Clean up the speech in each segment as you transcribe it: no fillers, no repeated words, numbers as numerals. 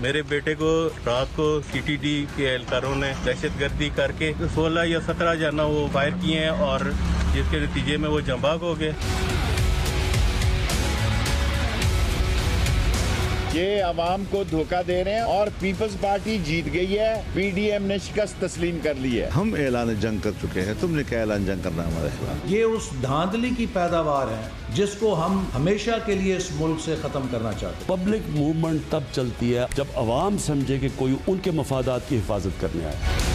मेरे बेटे को रात को CTD के एहलकारों ने दहशतगर्दी करके 16 या 17 जाना वो फायर किए हैं और जिसके नतीजे में वो जंबाग हो गए। ये अवाम को धोखा दे रहे हैं और पीपल्स पार्टी जीत गई है। PDM ने शिकस्त तस्लीम कर ली है। हम ऐलान जंग कर चुके हैं, तुमने क्या ऐलान जंग करना हमारे खिलाफ? ये उस धांधली की पैदावार है जिसको हम हमेशा के लिए इस मुल्क से खत्म करना चाहते हैं। पब्लिक मूवमेंट तब चलती है जब अवाम समझे कि कोई उनके मफादात की हिफाजत करने आए।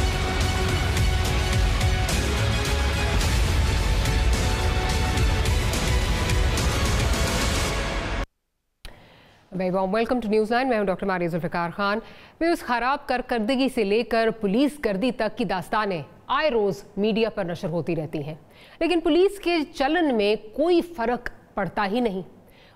Welcome to News9. मैं हूं डॉक्टर मारिया जुल्फ़िकार खान। मैं उस खराब कारकर्दगी से लेकर पुलिस गर्दी तक की दास्तानें आए रोज़ मीडिया पर नशर होती रहती हैं, लेकिन पुलिस के चलन में कोई फ़र्क पड़ता ही नहीं।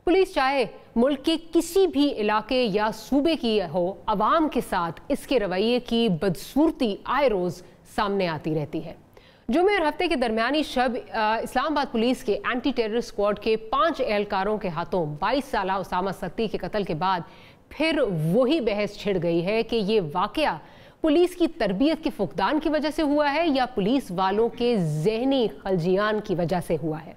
पुलिस चाहे मुल्क के किसी भी इलाके या सूबे की हो, अवाम के साथ इसके रवैये की बदसूरती आए रोज़ सामने आती रहती है। जुमे और हफ्ते के दरमियानी शब इस्लामाबाद पुलिस के एंटी टेरर स्क्वाड के 5 एहलकारों के हाथों 22 साल उसामा सक्ती के कत्ल के बाद फिर वही बहस छिड़ गई है कि ये वाकया पुलिस की तरबियत के फुकदान की वजह से हुआ है या पुलिस वालों के जहनी खलजियान की वजह से हुआ है।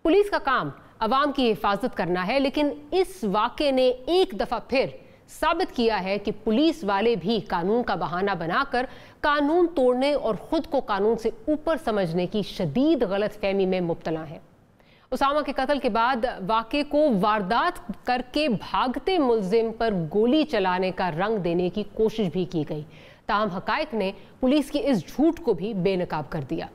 पुलिस का काम अवाम की हिफाजत करना है, लेकिन इस वाक़े ने एक दफ़ा फिर साबित किया है कि पुलिस वाले भी कानून का बहाना बनाकर कानून तोड़ने और खुद को कानून से ऊपर समझने की शदीद गलतफहमी में मुब्तला हैं। उसामा के कत्ल के बाद वाक़े को वारदात करके भागते मुल्जिम पर गोली चलाने का रंग देने की कोशिश भी की गई, ताहम हक़ाइक़ ने पुलिस के इस झूठ को भी बेनकाब कर दिया।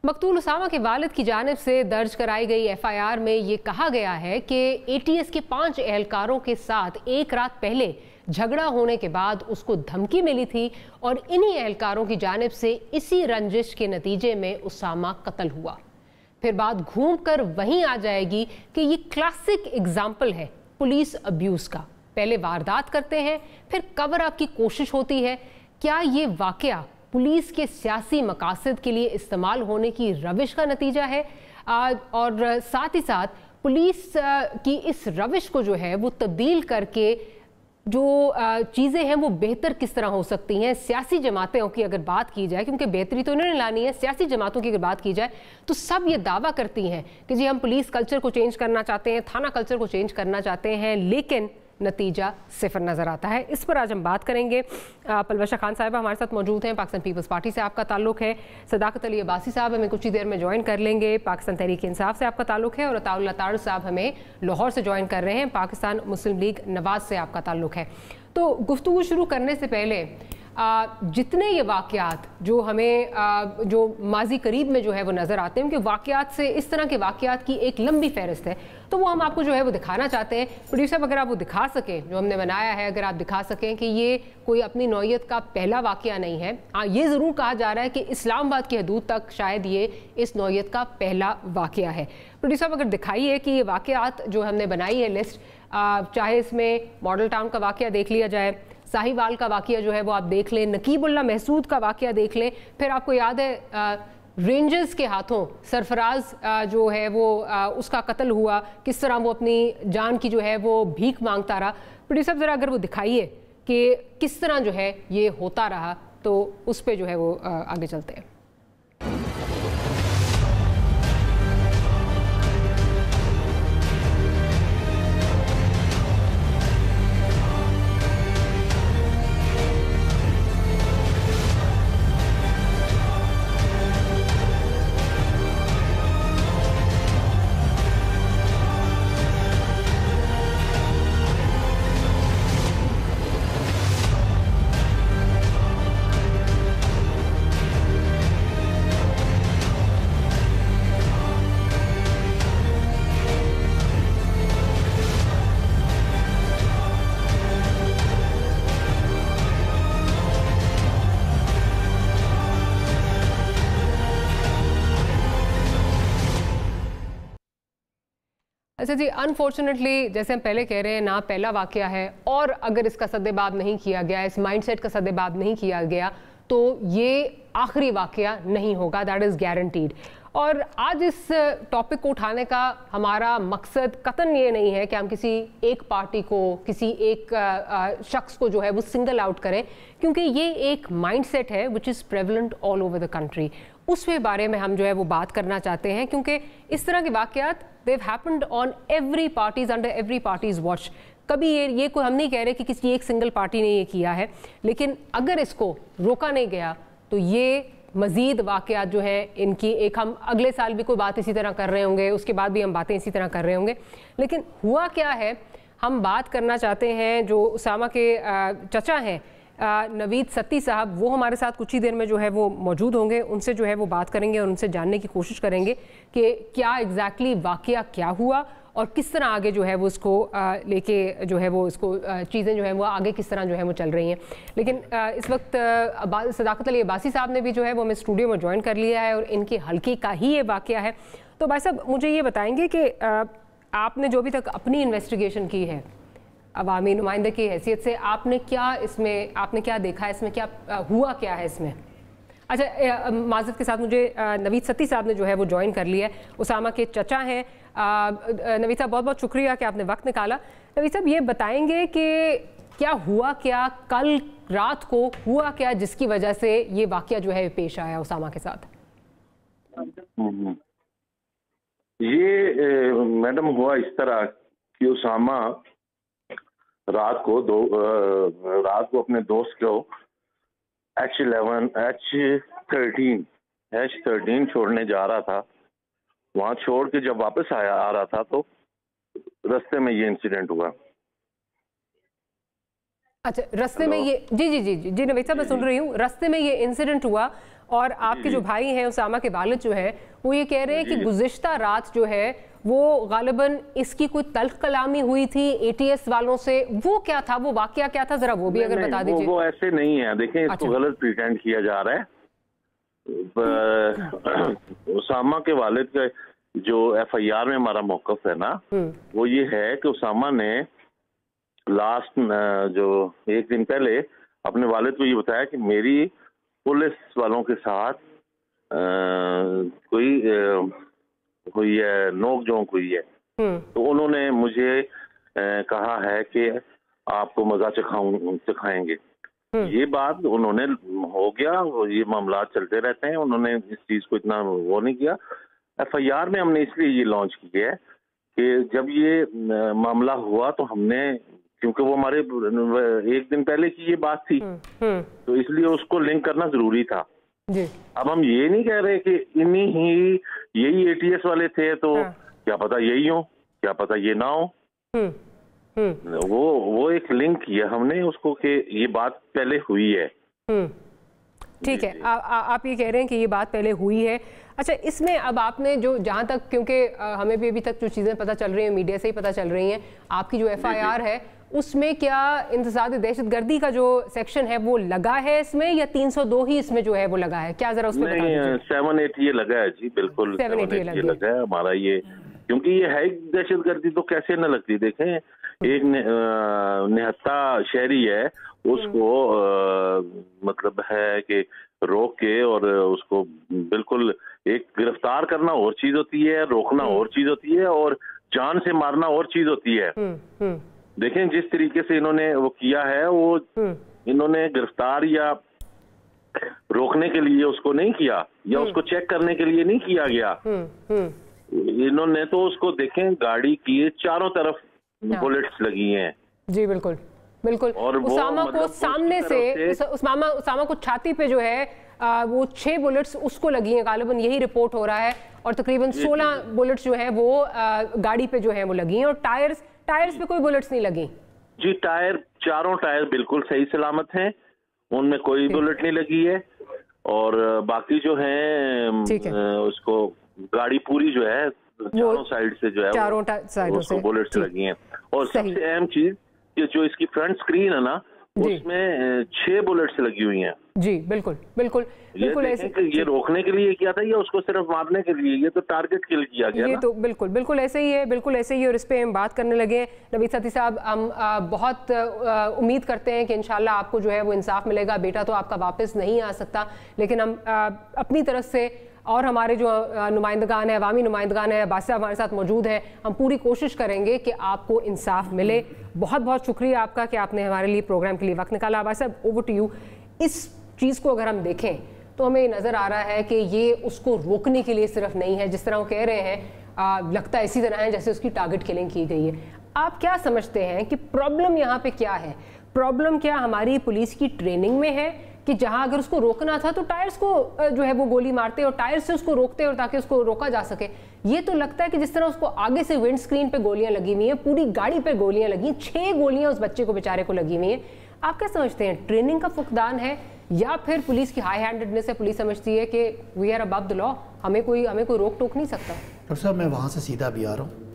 मकतूल उसामा के वालिद की जानिब से दर्ज कराई गई FIR में ये कहा गया है कि ATS के 5 एहलकारों के साथ एक रात पहले झगड़ा होने के बाद उसको धमकी मिली थी और इन्हीं एहलकारों की जानिब से इसी रंजिश के नतीजे में उसामा कत्ल हुआ। फिर बात घूम कर वहीं आ जाएगी कि ये क्लासिक एग्जाम्पल है पुलिस अब्यूज़ का। पहले वारदात करते हैं, फिर कवर अप की कोशिश होती है। क्या ये वाकया पुलिस के सियासी मकासद के लिए इस्तेमाल होने की रविश का नतीजा है? और साथ ही साथ पुलिस की इस रविश को जो है वो तब्दील करके जो चीज़ें हैं वो बेहतर किस तरह हो सकती हैं। सियासी जमातों की अगर बात की जाए, क्योंकि बेहतरी तो इन्होंने लानी है, सियासी जमातों की अगर बात की जाए तो सब ये दावा करती हैं कि जी हम पुलिस कल्चर को चेंज करना चाहते हैं, थाना कल्चर को चेंज करना चाहते हैं, लेकिन नतीजा सिफर नज़र आता है। इस पर आज हम बात करेंगे। पलवशा खान साहिबा हमारे साथ मौजूद हैं, पाकिस्तान पीपल्स पार्टी से आपका ताल्लुक है। सदाकत अली अब्बासी साहब हमें कुछ ही देर में ज्वाइन कर लेंगे, पाकिस्तान तहरीक इंसाफ से आपका ताल्लुक है। और अताउल्लाह तार साहब हमें लाहौर से ज्वाइन कर रहे हैं, पाकिस्तान मुस्लिम लीग नवाज से आपका ताल्लुक है। तो गुफ्तगू शुरू करने से पहले जितने ये वाक़यात जो हमें जो माजी करीब में जो है वो नज़र आते हैं, उनके वाक़यात से इस तरह के वाक़यात की एक लंबी फहरिस्त है, तो वो हम आपको जो है वो दिखाना चाहते हैं। प्रोड्यूसर अगर आप वो दिखा सकें जो हमने बनाया है, अगर आप दिखा सकें कि ये कोई अपनी नौयत का पहला वाक़या नहीं है। ये ज़रूर कहा जा रहा है कि इस्लामाबाद की हदूद तक शायद ये इस नौयत का पहला वाक़या है। प्रोड्यूसर अगर दिखाइए कि ये वाक़यात जो हमने बनाई है लिस्ट, चाहे इसमें मॉडल टाउन का वाक़या देख लिया जाए, साहिवाल का वाक़या जो है वो आप देख लें, नकीबुल्ला महसूद का वाक़या देख लें, फिर आपको याद है रेंजर्स के हाथों सरफराज जो है वो उसका कत्ल हुआ, किस तरह वो अपनी जान की जो है वो भीख मांगता रहा। प्रोड्यूसर ज़रा अगर वो दिखाइए कि किस तरह जो है ये होता रहा, तो उस पर जो है वो आगे चलते हैं। अच्छा जी, अनफॉर्चुनेटली जैसे हम पहले कह रहे हैं ना पहला वाकया है, और अगर इसका सद्देबाब नहीं किया गया, इस माइंडसेट का सद्देबाब नहीं किया गया, तो ये आखिरी वाकया नहीं होगा, दैट इज़ गारंटीड। और आज इस टॉपिक को उठाने का हमारा मकसद कतन ये नहीं है कि हम किसी एक पार्टी को, किसी एक शख्स को जो है वो सिंगल आउट करें, क्योंकि ये एक माइंडसेट है which is prevalent all over the country. उसके बारे में हम जो है वो बात करना चाहते हैं, क्योंकि इस तरह के वाक़यात they've happened on every parties, under every parties watch. कभी ये कोई हम नहीं कह रहे कि किसी एक सिंगल पार्टी ने ये किया है, लेकिन अगर इसको रोका नहीं गया तो ये मज़ीद वाक़यात जो है इनकी एक, हम अगले साल भी कोई बात इसी तरह कर रहे होंगे, उसके बाद भी हम बातें इसी तरह कर रहे होंगे। लेकिन हुआ क्या है, हम बात करना चाहते हैं जो उसामा के चचा हैं नवीद सत्ती साहब, वो हमारे साथ कुछ ही देर में जो है वो मौजूद होंगे। उनसे जो है वो बात करेंगे और उनसे जानने की कोशिश करेंगे कि क्या एग्जैक्टली वाक़या क्या हुआ और किस तरह आगे जो है वो इसको लेके जो है वो इसको चीज़ें जो है वो आगे किस तरह जो है वो चल रही हैं। लेकिन इस वक्त सदाकत अली अब्बासी साहब ने भी जो है वो हमें स्टूडियो में ज्वाइन कर लिया है और इनके हल्के का ही ये वाक़या है। तो भाई साहब मुझे ये बताएंगे कि आपने जो अभी तक अपनी इन्वेस्टिगेशन की है अवामी नुमाइंदे की हैसियत से, आपने क्या देखा है इसमें, क्या हुआ क्या है इसमें? अच्छा, माज़रत के साथ मुझे नवीद सत्ती साहब ने जो है वो ज्वाइन कर लिया है, उसामा के चचा हैं। नवीद साहब बहुत बहुत शुक्रिया कि आपने वक्त निकाला। नवीद साहब ये बताएंगे कि क्या हुआ, क्या कल रात को हुआ क्या जिसकी वजह से ये वाक़या जो है पेश आया उसामा के साथ? ये मैडम हुआ इस तरह कि उसामा रात को अपने दोस्त को H13 छोड़ने जा रहा था। वहां छोड़ के जब वापस आ रहा था तो रास्ते में ये इंसिडेंट हुआ। अच्छा, रास्ते में ये जी नवीद साहब मैं सुन रही हूँ। रास्ते में ये इंसिडेंट हुआ और आपके जो भाई हैं उसामा के वालिद जो है वो ये कह रहे हैं कि गुज़िश्ता रात जो है वो गालिबन इसकी कोई तल्ख कलामी हुई थी ATS वालों से। वो क्या था, वो वाकया क्या था, जरा वो भी अगर बता दीजिए। वो ऐसे नहीं है, देखें इसको गलत प्रिटेंड किया जा रहा है। उसामा के वालिद का जो FIR में हमारा मौकफ है ना, वो ये है कि उसामा ने लास्ट जो एक दिन पहले अपने वालिद को ये बताया कि मेरी पुलिस वालों के साथ कोई नोक झोंक हुई है। तो उन्होंने मुझे कहा है कि आपको मजा चखाएंगे। ये बात उन्होंने हो गया, ये मामला चलते रहते हैं, उन्होंने इस चीज को इतना वो नहीं किया। FIR में हमने इसलिए ये लॉन्च की है कि जब ये मामला हुआ तो हमने, क्योंकि वो हमारे एक दिन पहले की ये बात थी, तो इसलिए उसको लिंक करना जरूरी था जी। अब हम ये नहीं कह रहे कि यही ATS वाले थे, तो क्या पता यही हो, क्या पता ये ना हो। वो एक लिंक किया हमने उसको कि ये बात पहले हुई है। ठीक है, आप ये कह रहे हैं कि ये बात पहले हुई है। अच्छा, इसमें अब आपने जो जहाँ तक, क्योंकि हमें भी अभी तक जो चीज़ें पता चल रही हैं मीडिया से ही पता चल रही हैं, आपकी जो FIR है उसमें क्या इंतसाद दहशतगर्दी का जो सेक्शन है वो लगा है इसमें, या 302 ही इसमें जो है वो लगा है? क्या जरा उसमें बता दीजिए। 7-8 ये लगा है जी, बिल्कुल 7-8 ये लगा है हमारा ये, क्योंकि ये है दहशतगर्दी तो कैसे न लगती। देखें, एक निहत्ता शहरी है, उसको मतलब है कि रोक के और उसको बिल्कुल, एक गिरफ्तार करना और चीज होती है, रोकना और चीज होती है, और जान से मारना और चीज होती है। देखें जिस तरीके से इन्होंने वो किया है, वो इन्होंने गिरफ्तार या रोकने के लिए उसको नहीं किया, या उसको चेक करने के लिए नहीं किया गया। इन्होंने तो उसको, देखें, गाड़ी की चारों तरफ बुलेट्स लगी हैं जी। बिल्कुल बिल्कुल। और उसामा को सामने से उसामा को छाती पे जो है वो 6 बुलेट्स उसको लगी हैं गालिबन, यही रिपोर्ट हो रहा है, और तकरीबन 16 बुलेट्स जो है वो गाड़ी पे जो है वो लगी हैं, और टायर्स पे कोई बुलेट्स नहीं लगी जी। चारों टायर बिल्कुल सही सलामत हैं, उनमें कोई बुलेट नहीं लगी है, और बाकी जो है उसको गाड़ी पूरी जो है चारों साइड से जो है उसको बुलेट्स लगी हैं। और सबसे अहम चीज कि जो इसकी फ्रंट स्क्रीन है ना, उसमें 6 बुलेट्स लगी हुई हैं जी। बिल्कुल बिल्कुल बिल्कुल ऐसे ये रोकने के लिए किया था या उसको सिर्फ मारने के लिए? ये तो टारगेट किल किया गया ये ना? तो बिल्कुल ऐसे ही है, बिल्कुल ऐसे ही। और इस पे हम बात करने लगे हैं। नवीद सत्ती साहब, हम बहुत उम्मीद करते हैं कि इंशाल्लाह आपको जो है वो इंसाफ मिलेगा। बेटा तो आपका वापस नहीं आ सकता, लेकिन हम अपनी तरफ से और हमारे जो नुमाइंदगान हैं, अवामी नुमाइंदगान हैं, अब्बास साहब हमारे साथ मौजूद हैं। हम पूरी कोशिश करेंगे कि आपको इंसाफ मिले। बहुत बहुत शुक्रिया आपका कि आपने हमारे लिए प्रोग्राम के लिए वक्त निकाला। अब्बास साहब, ओवर टू यू। इस चीज़ को अगर हम देखें तो हमें नज़र आ रहा है कि ये उसको रोकने के लिए सिर्फ नहीं है, जिस तरह वो कह रहे हैं, लगता है इसी तरह है जैसे उसकी टारगेट किलिंग की गई है। आप क्या समझते हैं कि प्रॉब्लम यहाँ पे क्या है? प्रॉब्लम क्या हमारी पुलिस की ट्रेनिंग में है कि जहां अगर उसको रोकना था तो टायर्स को जो है वो गोली मारते और टायर से उसको रोकते और ताकि उसको रोका जा सके? ये तो लगता है कि जिस तरह उसको आगे से विंड स्क्रीन पे गोलियां लगी हुई हैं, पूरी गाड़ी पे गोलियां लगी, 6 गोलियां उस बच्चे को बेचारे को लगी हुई हैं। आप क्या समझते हैं, ट्रेनिंग का फुकदान है या फिर पुलिस की हाई हैंडेडनेस है? पुलिस समझती है कि we are above the law, हमें कोई रोक टोक नहीं सकता। डॉक्टर साहब, मैं वहाँ से सीधा भी आ रहा हूँ।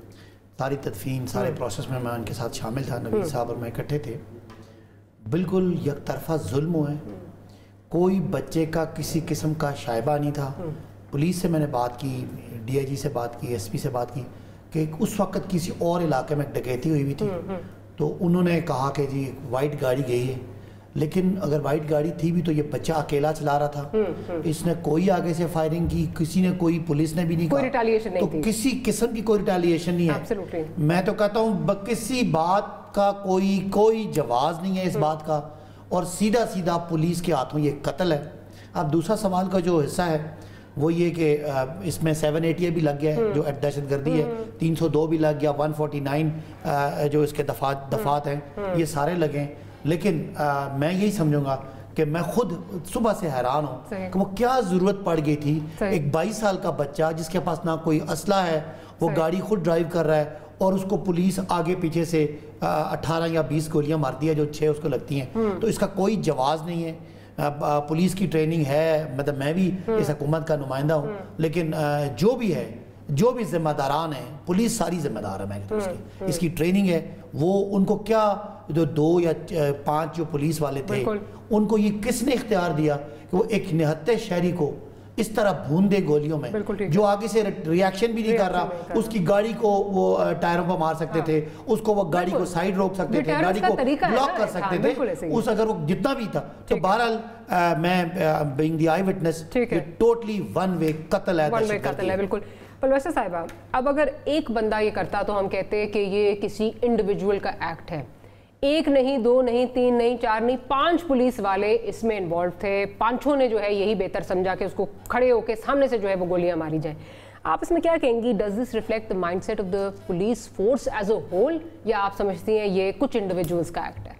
सारी तदफीन, सारे प्रोसेस में मैं उनके साथ शामिल था। नवीद साहब और मैं इकट्ठे थे। बिल्कुल एक तरफा जुल्म हुआ है, कोई बच्चे का किसी किस्म का शायबा नहीं था। पुलिस से मैंने बात की, DIG से बात की, SP से बात की कि उस वक्त किसी और इलाके में डकैती हुई थी, तो उन्होंने कहा कि जी वाइट गाड़ी गई है, लेकिन अगर वाइट गाड़ी थी भी तो ये बच्चा अकेला चला रहा था। इसने कोई आगे से फायरिंग की, किसी ने, कोई पुलिस ने भी नहीं कोई रिटेलिएशन नहीं थी। किसी किस्म की कोई रिटेलिएशन नहीं है। मैं तो कहता हूँ किसी बात का कोई जवाब नहीं है इस बात का, और सीधा सीधा पुलिस के हाथों ये कत्ल है। अब दूसरा सवाल का जो हिस्सा है वो ये कि इसमें 780 भी लग गया है जो दहशतगर्दी है, 302 भी लग गया, 149 जो इसके दफात हैं, ये सारे लगे। लेकिन मैं यही समझूंगा कि मैं खुद सुबह से हैरान हूँ कि वो क्या ज़रूरत पड़ गई थी। एक 22 साल का बच्चा जिसके पास ना कोई असला है, वो गाड़ी खुद ड्राइव कर रहा है और उसको पुलिस आगे पीछे से 18 या 20 गोलियां मारती है जो 6 उसको लगती हैं। तो इसका कोई जवाब नहीं है। पुलिस की ट्रेनिंग है, मतलब मैं भी इस हुकूमत का नुमाइंदा हूँ, लेकिन जो भी है, जो भी जिम्मेदारान है, पुलिस सारी जिम्मेदार है। मैं तो इसकी ट्रेनिंग है, वो उनको क्या जो 2 या 5 जो पुलिस वाले थे उनको ये किसने इख्तियार दिया कि वो एक निहत्ते शहरी को इस तरह भून दे गोलियों में, जो आगे से रिएक्शन भी नहीं कर रहा, उसकी गाड़ी को वो टायरों पर मार सकते थे, उसको वो गाड़ी को साइड रोक सकते थे, गाड़ी को ब्लॉक कर सकते थे, उस अगर वो जितना भी था। तो बहरहाल मैं being the I witness, totally one way कत्ल है। बिल्कुल। पलवैसा साहिबा, अब अगर एक बंदा ये करता तो हम कहते हैं कि ये किसी इंडिविजुअल का एक्ट है। एक नहीं, 2 नहीं, 3 नहीं, 4 नहीं, 5 पुलिस वाले इसमें इन्वॉल्व थे। पांचों ने जो है यही बेहतर समझा कि उसको खड़े होकर सामने से जो है वो गोलियां मारी जाए। आप इसमें क्या कहेंगी? Does this reflect the mindset of the police force as a whole, या आप समझती हैं ये कुछ इंडिविजुअल्स का एक्ट है?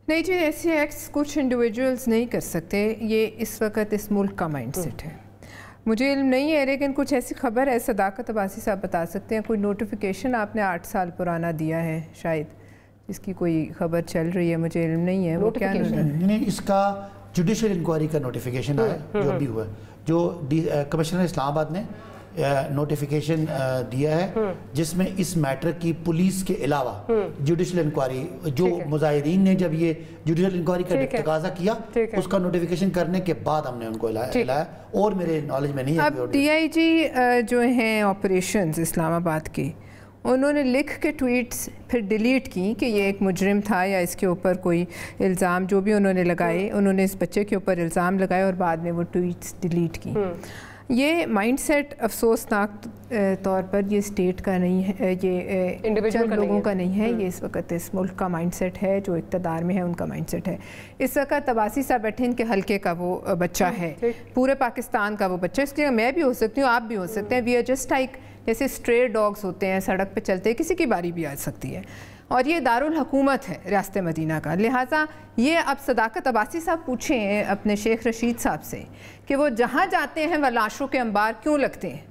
नहीं जी, ऐसे एक्ट्स कुछ इंडिविजुअल्स नहीं कर सकते। ये इस वक्त इस मुल्क का माइंडसेट है। मुझे इल्म नहीं है, लेकिन कुछ ऐसी खबर है, सदाकत अब्बासी साहब बता सकते हैं, कोई नोटिफिकेशन आपने 8 साल पुराना दिया है शायद, इसकी कोई खबर चल रही है, मुझे इल्म नहीं है। वो क्या नहीं, इसका जुडिशल इंक्वायरी का नोटिफिकेशन आया जो अभी हुआ, जो कमिश्नर इस्लामाबाद ने नोटिफिकेशन दिया है, जिसमें इस मैटर की पुलिस के अलावा जुडिशल इंक्वायरी, जो मुजाहिदीन ने जब ये जुडिशल इंक्वायरी का तकाजा किया, उसका नोटिफिकेशन करने के बाद हमने उनको लाया, और मेरे नॉलेज में नहीं है। अब DIG जो हैं ऑपरेशंस इस्लामाबाद के, उन्होंने लिख के ट्वीट्स फिर डिलीट की कि ये एक मुजरिम था या इसके ऊपर कोई इल्ज़ाम जो भी उन्होंने लगाए, उन्होंने इस बच्चे के ऊपर इल्ज़ाम लगाए और बाद में वो ट्वीट्स डिलीट की। ये माइंडसेट अफसोसनाक तौर पर ये स्टेट का नहीं है, ये चंद लोगों का नहीं है, ये इस वक्त इस मुल्क का माइंडसेट है, जो इक़्तिदार में है उनका माइंडसेट है। इस वक्त अब्बासी साहब बैठे, इनके हल्के का वो बच्चा है, पूरे पाकिस्तान का वो बच्चा। इसलिए मैं भी हो सकती हूँ, आप भी हो सकते हैं। वी आर जस्ट लाइक जैसे स्ट्रे डॉग्स होते हैं, सड़क पे चलते हैं, किसी की बारी भी आ सकती है। और ये दारुल हुकूमत है रियासत मदीना का, लिहाजा ये अब सदाकत अब्बासी साहब पूछें अपने शेख रशीद साहब से कि वो जहाँ जाते हैं वह लाशों के अंबार क्यों लगते हैं?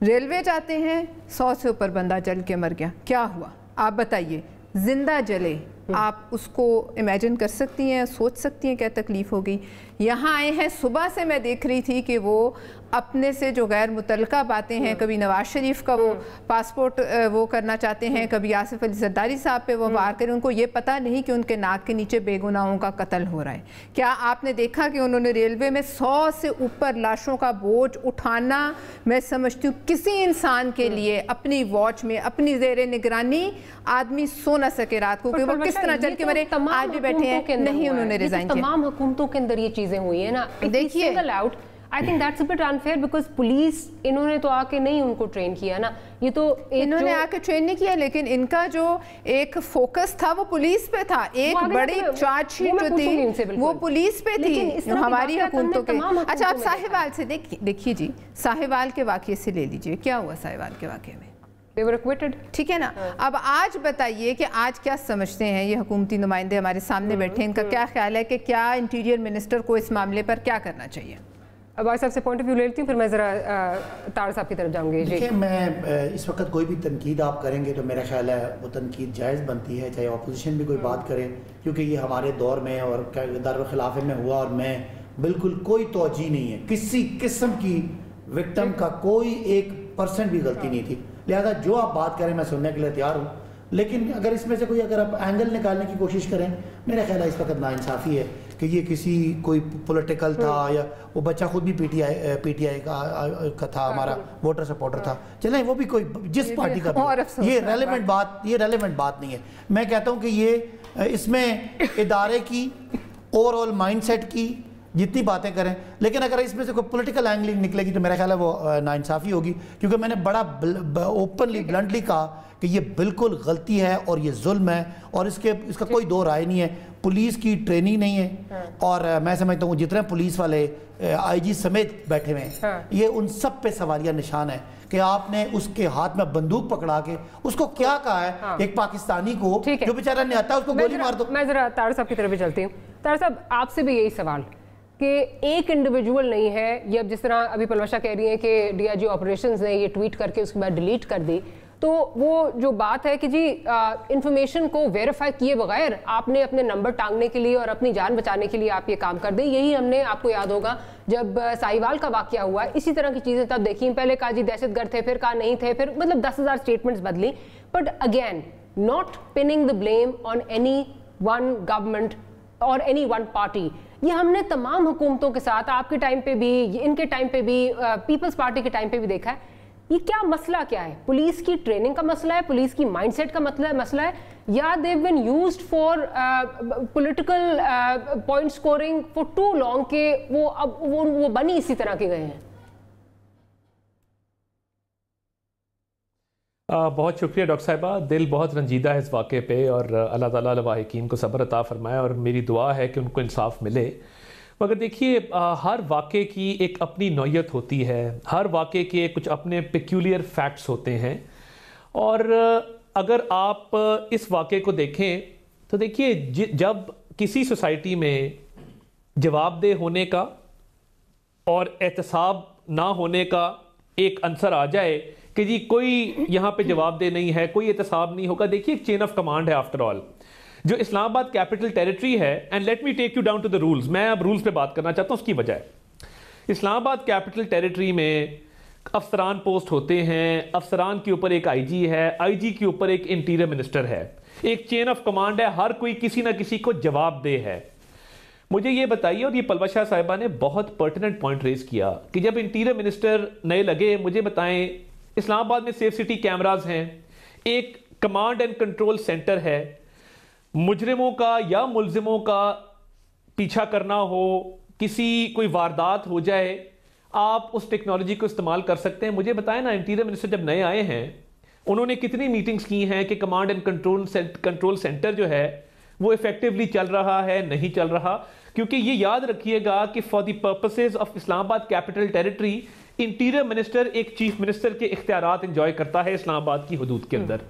रेलवे जाते हैं, 100 से ऊपर बंदा जल के मर गया, क्या हुआ आप बताइए? जिंदा जले, आप उसको इमेजिन कर सकती हैं, सोच सकती हैं क्या तकलीफ़ होगी? यहाँ आए हैं, सुबह से मैं देख रही थी कि वो अपने से जो गैर मुतल्लका बातें हैं, कभी नवाज शरीफ का वो पासपोर्ट वो करना चाहते हैं, कभी आसिफ अली जरदारी साहब पे वो वार करें। उनको ये पता नहीं कि उनके नाक के नीचे बेगुनाहों का कत्ल हो रहा है। क्या आपने देखा कि उन्होंने रेलवे में 100 से ऊपर लाशों का बोझ उठाना, मैं समझती हूँ किसी इंसान के लिए अपनी वॉच में, अपनी ज़ेरे निगरानी आदमी सो ना सके रात को, वो किस तरह चल के मरे। आज भी बैठे हैं, नहीं उन्होंने रिजाइन किया। तमाम हुकूमतों के अंदर ये चीज़ें हुई है ना। देखिए I think that's a bit unfair because police इन्होंने तो आके नहीं उनको ट्रेन किया ना, ये तो इन्होंने आके ट्रेन नहीं किया, लेकिन इनका जो एक फोकस था वो पुलिस पे था। एक बड़ी चार्जशीट जो थी वो पुलिस पे थी, हमारी हुकूमतों के। अच्छा, आप साहिवाल से देखिए जी, साहिवाल के वाकये से ले लीजिए, क्या हुआ साहिवाल के वाकये में? They were acquitted. ठीक है ना। अब आज बताइए कि आज क्या समझते हैं ये हुकूमती नुमाइंदे हमारे सामने बैठे हैं, इनका क्या ख्याल है कि क्या इंटीरियर मिनिस्टर को इस मामले पर क्या करना चाहिए? अब आज सबसे पॉइंट ऑफ व्यू ले लेती हूँ, फिर मैं ज़रा तार साहब की तरफ जाऊँगी। देखिए, मैं इस वक्त कोई भी तनकीद आप करेंगे तो मेरा ख्याल है वो तनकीद जायज़ बनती है, चाहे अपोजिशन भी कोई बात करे, क्योंकि ये हमारे दौर में और दारुल खिलाफे में हुआ और मैं बिल्कुल कोई तवज्जो नहीं है, किसी किस्म की विक्टिम का कोई 1% भी गलती नहीं थी। लिहाजा जो आप बात करें मैं सुनने के लिए तैयार हूँ, लेकिन अगर इसमें से कोई अगर आप एंगल निकालने की कोशिश करें, मेरा ख्याल है इस वक्त नाइंसाफ़ी है कि ये किसी कोई पॉलिटिकल था या वो बच्चा खुद भी पीटीआई का था, हमारा वोटर सपोर्टर था, चलें वो भी कोई जिस पार्टी का भी, ये रेलेवेंट बात नहीं है। मैं कहता हूँ कि ये इसमें इदारे की ओवरऑल माइंडसेट की जितनी बातें करें, लेकिन अगर इसमें से कोई पॉलिटिकल एंगलिंग निकलेगी तो मेरा ख्याल है वो नाइंसाफ़ी होगी, क्योंकि मैंने बड़ा ओपनली ब्लंटली कहा कि ये बिल्कुल गलती है और ये जुल्म है और इसका कोई दो राय नहीं है। पुलिस की ट्रेनिंग नहीं है और मैं समझता हूँ जितने पुलिस वाले आईजी समेत बैठे हुए हैं, ये उन सब पे सवालिया निशान है कि आपने उसके हाथ में बंदूक पकड़ा के उसको क्या कहा है, एक पाकिस्तानी को जो बेचारा नहीं आता उसको गोली मार दो। मैं जरा तार साहब की तरफ भी चलती हूँ। तार साहब, आपसे भी यही सवाल कि एक इंडिविजुअल नहीं है, ये अब जिस तरह अभी पलवशा कह रही है कि डीआईजी ऑपरेशंस ने ये ट्वीट करके उसके बाद डिलीट कर दी, तो वो जो बात है कि जी इंफॉर्मेशन को वेरीफाई किए बगैर आपने अपने नंबर टांगने के लिए और अपनी जान बचाने के लिए आप ये काम कर दें। यही हमने, आपको याद होगा जब साहिवाल का वाकया हुआ, इसी तरह की चीज़ें तब देखी। पहले कहा जी दहशतगर्द थे, फिर कहा नहीं थे, फिर मतलब 10,000 स्टेटमेंट्स बदली, but again not pinning the blame on any one government और एनी वन पार्टी। ये हमने तमाम हुकूमतों के साथ, आपके टाइम पे भी, इनके टाइम पे भी, पीपल्स पार्टी के टाइम पे भी देखा है। ये क्या मसला क्या है? पुलिस की ट्रेनिंग का मसला है, पुलिस की माइंडसेट का मसला है, या they've been used for political point scoring for too long के वो अब वो बनी इसी तरह के गए हैं? बहुत शुक्रिया डॉक्टर साहिबा, दिल बहुत रंजीदा है इस वाक़े पे और अल्लाह ताला लवाहिकीन को सब्र अता फरमाए और मेरी दुआ है कि उनको इंसाफ मिले। मगर देखिए, हर वाक़े की एक अपनी नौयत होती है, हर वाक़े के कुछ अपने पेक्यूलियर फैक्ट्स होते हैं, और अगर आप इस वाक़े को देखें तो देखिए जब किसी सोसाइटी में जवाबदेह होने का और एहतसाब ना होने का एक अंसर आ जाए कि जी कोई यहाँ पे जवाबदेह नहीं है, कोई एहतसाब नहीं होगा, देखिए एक चेन ऑफ कमांड है आफ्टर ऑल। जो इस्लामाबाद कैपिटल टेरिटरी है, and let me take you down to the rules, मैं अब रूल्स पे बात करना चाहता हूँ। उसकी वजह है इस्लामाबाद कैपिटल टेरिटरी में अफसरान पोस्ट होते हैं, अफसरान के ऊपर एक आईजी है, आईजी के ऊपर एक इंटीरियर मिनिस्टर है, एक चेन ऑफ कमांड है, हर कोई किसी ना किसी को जवाबदेह है। मुझे ये बताइए, और ये पलवशा साहिबा ने बहुत पर्टिनेंट पॉइंट रेज किया कि जब इंटीरियर मिनिस्टर नए लगे, मुझे बताएं इस्लामाबाद में सेफ सिटी कैमरास हैं, एक कमांड एंड कंट्रोल सेंटर है, मुजरिमों का या मुलजिमों का पीछा करना हो, किसी कोई वारदात हो जाए, आप उस टेक्नोलॉजी को इस्तेमाल कर सकते हैं। मुझे बताएं ना, इंटीरियर मिनिस्टर जब नए आए हैं उन्होंने कितनी मीटिंग्स की हैं कि कमांड एंड कंट्रोल सेंटर जो है वो इफेक्टिवली चल रहा है, नहीं चल रहा? क्योंकि ये याद रखिएगा कि for the purposes of Islamabad capital territory, interior minister एक चीफ मिनिस्टर के इख्तियारात एंजॉय करता है इस्लामाबाद की हदूद के अंदर,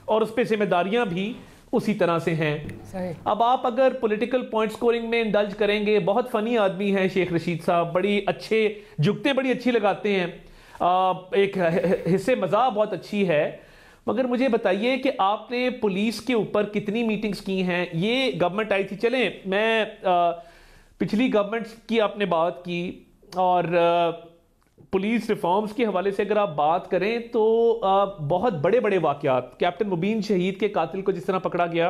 और उस पर जिम्मेदारियां भी उसी तरह से हैं। अब आप अगर पॉलिटिकल पॉइंट स्कोरिंग में इंडल्ज करेंगे, बहुत फनी आदमी है शेख रशीद साहब, बड़ी अच्छे जुगतें बड़ी अच्छी लगाते हैं, एक हिस्से मज़ा बहुत अच्छी है, मगर मुझे बताइए कि आपने पुलिस के ऊपर कितनी मीटिंग्स की हैं? ये गवर्नमेंट आई थी, चलें मैं पिछली गवर्नमेंट्स की आपने बात की, और पुलिस रिफॉर्म्स के हवाले से अगर आप बात करें तो बहुत बड़े बड़े वाक़यात, कैप्टन मुबीन शहीद के कातिल को जिस तरह पकड़ा गया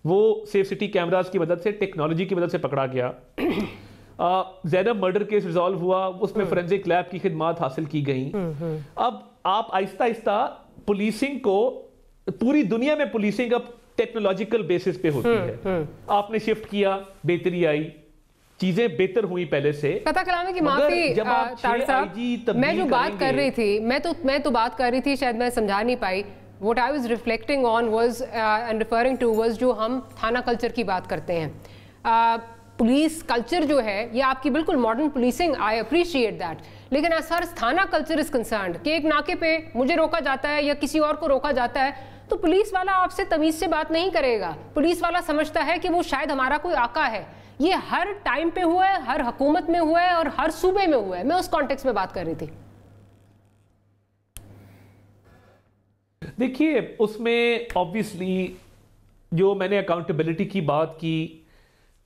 वो सेफ सिटी कैमरास की मदद से, टेक्नोलॉजी की मदद से पकड़ा गया। ज़ैनब मर्डर केस रिजॉल्व हुआ, उसमें फोरेंसिक लैब की खिदमात हासिल की गई। अब आप आहिस्ता आहिस्ता पुलिसिंग को, पूरी दुनिया में पुलिसिंग अब टेक्नोलॉजिकल बेसिस पे होती है, आपने शिफ्ट किया, बेहतरी आई, चीजें बेहतर हुई पहले से। कता कलामी की माफी मैं जो बात कर रही थी, मैं तो बात कर रही थी, शायद मैं समझा नहीं पाई। What I was reflecting on was and referring to was जो हम थाना कल्चर की बात करते हैं, पुलिस कल्चर जो है ये आपकी बिल्कुल modern policing, I appreciate that, लेकिन एज फार एज थाना कल्चर इज कंसर्न्ड कि एक नाके पे मुझे रोका जाता है या किसी और को रोका जाता है तो पुलिस वाला आपसे तमीज से बात नहीं करेगा। पुलिस वाला समझता है कि वो शायद हमारा कोई आका है। ये हर टाइम पे हुआ है, हर हुकूमत में हुआ है और हर सूबे में हुआ है। मैं उस कॉन्टेक्स्ट में बात कर रही थी। देखिए उसमें ऑब्वियसली जो मैंने अकाउंटेबिलिटी की बात की,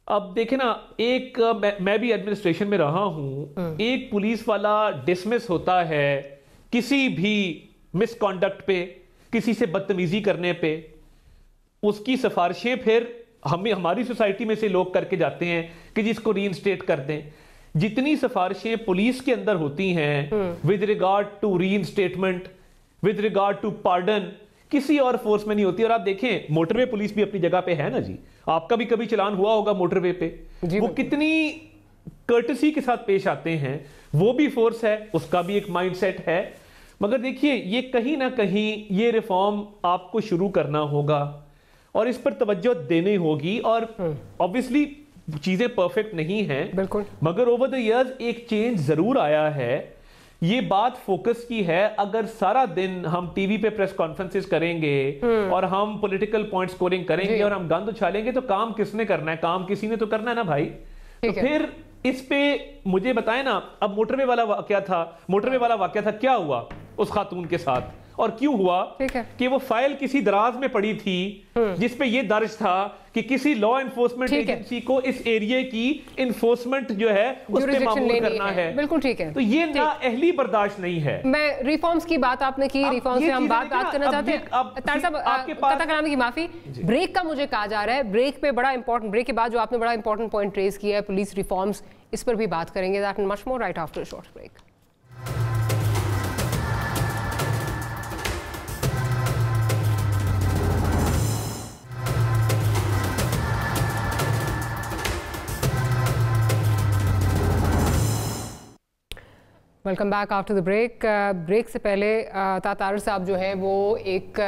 अब देखे ना, एक मैं भी एडमिनिस्ट्रेशन में रहा हूं, एक पुलिस वाला डिसमिस होता है किसी भी मिसकॉन्डक्ट पे, किसी से बदतमीजी करने पे, उसकी सिफारिशें फिर हमारी सोसाइटी में से लोग करके जाते हैं कि जिसको रीइंस्टेट कर दें। जितनी सिफारिशें पुलिस के अंदर होती हैं with regard to reinstatement, with regard to pardon, किसी और फोर्स में नहीं होती। और आप देखें मोटरवे पुलिस भी अपनी जगह पे है ना जी, आपका भी कभी चलान हुआ होगा मोटरवे पे, वो कितनी कर्टसी के साथ पेश आते हैं, वो भी फोर्स है, उसका भी एक माइंडसेट है। मगर देखिए ये कहीं ना कहीं ये रिफॉर्म आपको शुरू करना होगा और इस पर तवज्जो देनी होगी। और ऑब्वियसली चीजें परफेक्ट नहीं हैं, बिल्कुल, मगर ओवर द इयर्स एक चेंज जरूर आया है। ये बात फोकस की है। अगर सारा दिन हम टीवी पे प्रेस कॉन्फ्रेंसेस करेंगे और हम पॉलिटिकल पॉइंट स्कोरिंग करेंगे और हम गंद उछालेंगे तो काम किसने करना है? काम किसी ने तो करना है ना भाई। तो फिर इस पे मुझे बताएं ना, अब मोटरवे वाला वाकया था, क्या हुआ उस खातून के साथ और क्यों हुआ? कि वो फाइल किसी दराज में पड़ी थी जिसपे ये दर्ज था कि किसी लॉ एनफोर्समेंट एजेंसी को इस एरिया की इन्फोर्समेंट जो है उस पे मामूल करना है। बिल्कुल ठीक है। तो ये नाअहली बर्दाश्त नहीं है। मैं रिफॉर्म्स की बात आपने की, रिफॉर्म्स से हम बात करना चाहते हैं। तारिक साहब, कता कलामी की माफी, ब्रेक का मुझे कहा जा रहा है, ब्रेक पे बड़ा इंपॉर्टेंट, ब्रेक के बाद जो आपने बड़ा इंपॉर्टेंट पॉइंट रेज किया है पुलिस रिफॉर्म्स, इस पर भी बात करेंगे। That and much more right after a short break. Welcome back after the break. Break से पहले तारिक साहब जो हैं वो एक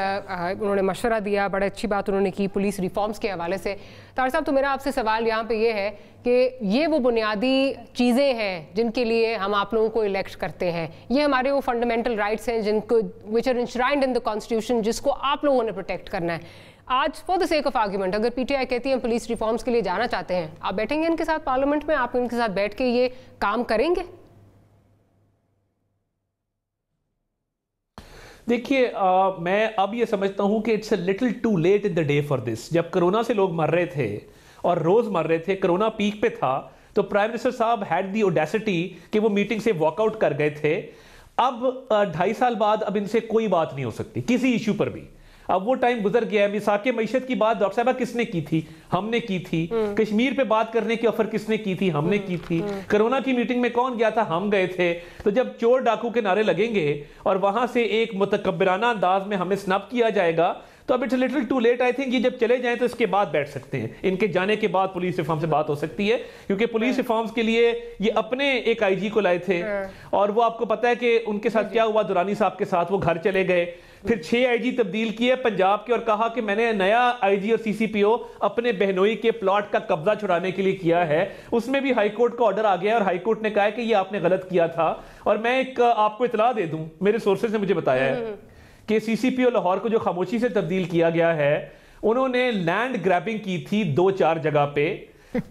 उन्होंने मशवरा दिया, बड़ा अच्छी बात उन्होंने की पुलिस रिफॉर्म्स के हवाले से। तारिक साहब, तो मेरा आपसे सवाल यहाँ पे ये है कि ये वो बुनियादी चीज़ें हैं जिनके लिए हम आप लोगों को इलेक्ट करते हैं, ये हमारे वो फंडामेंटल राइट्स हैं जिनको which are enshrined in the constitution, जिसको आप लोगों ने प्रोटेक्ट करना है। आज for the sake of argument अगर पीटीआई कहती है पुलिस रिफॉर्म्स के लिए जाना चाहते हैं, आप बैठेंगे इनके साथ पार्लियामेंट में, आप इनके साथ बैठ के ये काम करेंगे? देखिए मैं अब ये समझता हूं कि it's a little too late in the day for this. जब कोरोना से लोग मर रहे थे और रोज मर रहे थे, कोरोना पीक पे था, तो प्राइम मिनिस्टर साहब हैड दी ऑडेसिटी कि वो मीटिंग से वॉकआउट कर गए थे। अब 2.5 साल बाद अब इनसे कोई बात नहीं हो सकती किसी इशू पर भी। अब वो टाइम गुजर गया है। मिसाके मईशत की बात डॉक्टर साहबा किसने की थी? हमने की थी। कश्मीर पे बात करने की ऑफर किसने की थी? हमने की थी। कोरोना की मीटिंग में कौन गया था? हम गए थे। तो जब चोर डाकू के नारे लगेंगे और वहां से एक मुतकब्बिराना अंदाज में हमें स्नब किया जाएगा, तो अब it's little too late. I think ये जब चले जाएं तो इसके बाद बैठ सकते हैं, इनके जाने के बाद पुलिस रिफॉर्म से बात हो सकती है, क्योंकि पुलिस रिफॉर्म्स के लिए ये अपने एक आईजी को लाए थे और वो आपको पता है कि उनके साथ क्या हुआ दुरानी साहब के साथ, वो घर चले गए, फिर 6 आईजी तब्दील किए पंजाब के और कहा कि मैंने नया आईजी और सीसीपीओ अपने बहनोई के प्लॉट का कब्जा छुड़ाने के लिए किया है। उसमें भी हाईकोर्ट का ऑर्डर आ गया और हाईकोर्ट ने कहा है कि ये आपने गलत किया था। और मैं एक आपको इतला दे दूं, मेरे सोर्सेज ने मुझे बताया है कि सीसीपीओ लाहौर को जो खामोशी से तब्दील किया गया है, उन्होंने लैंड ग्रैबिंग की थी 2-4 जगह पे।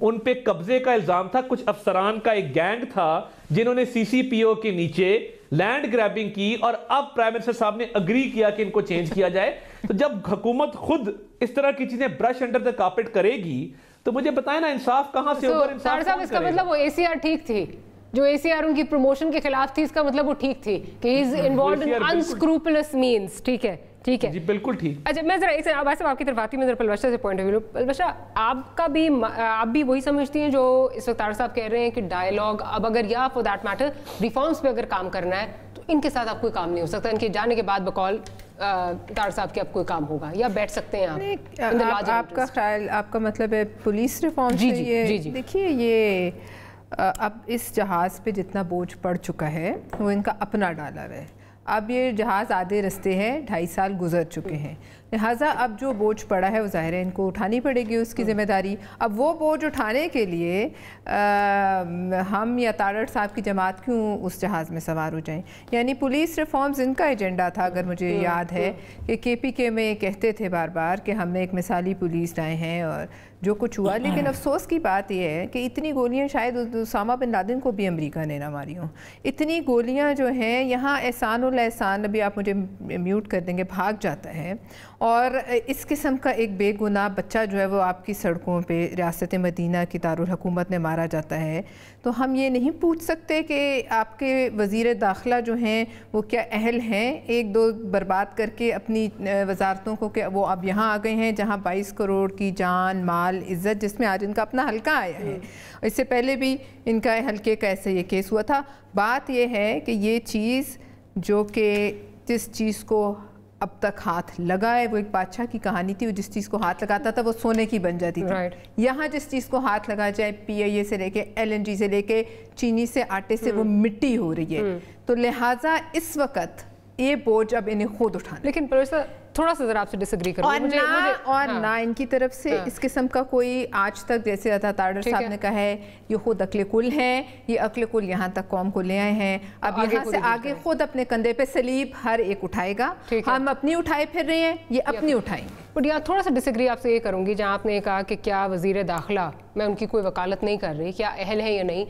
उन पे कब्जे का इल्जाम था, कुछ अफसरान का एक गैंग था जिन्होंने सीसीपीओ के नीचे लैंड ग्रैबिंग की और अब प्राइम मिनिस्टर साहब ने अग्री किया कि इनको चेंज किया जाए। तो जब हुकूमत खुद इस तरह की चीजें ब्रश अंडर द कार्पेट करेगी तो मुझे बताएं ना इंसाफ कहां से होगा? इंसाफ साहब, इसका मतलब वो एसीआर ठीक थी, जो एसीआर उनकी प्रमोशन के खिलाफ थी, इसका मतलब वो ठीक थी कि he is involved in अनस्क्रूपुलस means. ठीक है, ठीक है जी, बिल्कुल ठीक। अच्छा, मैं जरा एक आपकी तरफ आती हूँ, मैं जरा पलवशा से पॉइंट ऑफ व्यू। पलवशा, आप भी वही समझती हैं जो इस वक्त तारिक साहब कह रहे हैं कि डायलॉग, अब अगर या फॉर दैट मैटर रिफॉर्म्स पे अगर काम करना है तो इनके साथ आप कोई काम नहीं हो सकता, इनके जाने के बाद बकौल तार साहब के अब कोई काम होगा या बैठ सकते हैं आप? आपका ख्याल, आपका मतलब है पुलिस रिफॉर्म? जी। देखिए, ये अब इस जहाज़ पे जितना बोझ पड़ चुका है वो इनका अपना डॉलर है। अब ये जहाज़ आधे रास्ते हैं, 2.5 साल गुजर चुके हैं, लिहाजा अब जो बोझ पड़ा है वो ज़ाहिर है इनको उठानी पड़ेगी उसकी ज़िम्मेदारी। अब वो बोझ उठाने के लिए हम या तारड़ साहब की जमात क्यों उस जहाज़ में सवार हो जाएं? यानी पुलिस रिफॉर्म्स इनका एजेंडा था, अगर मुझे याद है कि KPK में कहते थे बार बार कि हमने एक मिसाली पुलिस लाए हैं और जो कुछ हुआ। लेकिन अफसोस की बात यह है कि इतनी गोलियां शायद उसामा बिन लादेन को भी अमेरिका ने ना मारी हों। इतनी गोलियां जो हैं यहाँ एहसानुल एहसान, अभी आप मुझे म्यूट कर देंगे, भाग जाता है और इस किस्म का एक बेगुनाह बच्चा जो है वो आपकी सड़कों पे रियासत मदीना की दारुल हुकूमत में मारा जाता है। तो हम ये नहीं पूछ सकते कि आपके वज़ीर दाखिला जो हैं वो क्या अहल हैं एक दो बर्बाद करके अपनी वजारतों को, कि वो अब यहाँ आ गए हैं जहाँ 22 करोड़ की जान माल इज़्ज़त, जिसमें आज इनका अपना हल्का आया है। इससे पहले भी इनका हल्के का ऐसे ये केस हुआ था। बात ये है कि ये चीज़ जो कि जिस चीज़ को अब तक हाथ लगा है, वो एक बादशाह की कहानी थी, वो जिस चीज़ को हाथ लगाता था वो सोने की बन जाती थी। यहाँ जिस चीज़ को हाथ लगा जाए, PIA से लेके LNG से लेके चीनी से आटे से, वो मिट्टी हो रही है। तो लिहाजा इस वक्त ये बोझ अब इन्हें खुद उठाना। लेकिन प्रोफेसर थोड़ा सा जरा आपसे डिसएग्री करूं, ना इनकी तरफ से इस किस्म का कोई आज तक, जैसे अता तारड़ साहब ने कहा है, ये खुद अक्ल कुल हैं, ये अक्ल कुल यहाँ तक कौम को ले आए हैं। अब यहाँ से आगे खुद अपने कंधे पे सलीब हर एक उठाएगा। हम अपनी उठाए फिर रहे हैं, ये अपनी उठाएंगे। बट यहाँ थोड़ा सा डिसएग्री आपसे ये करूँगी, जहाँ आपने कहा कि क्या वज़ीर दाखिला, मैं उनकी कोई वकालत नहीं कर रही, क्या अहल है या नहीं,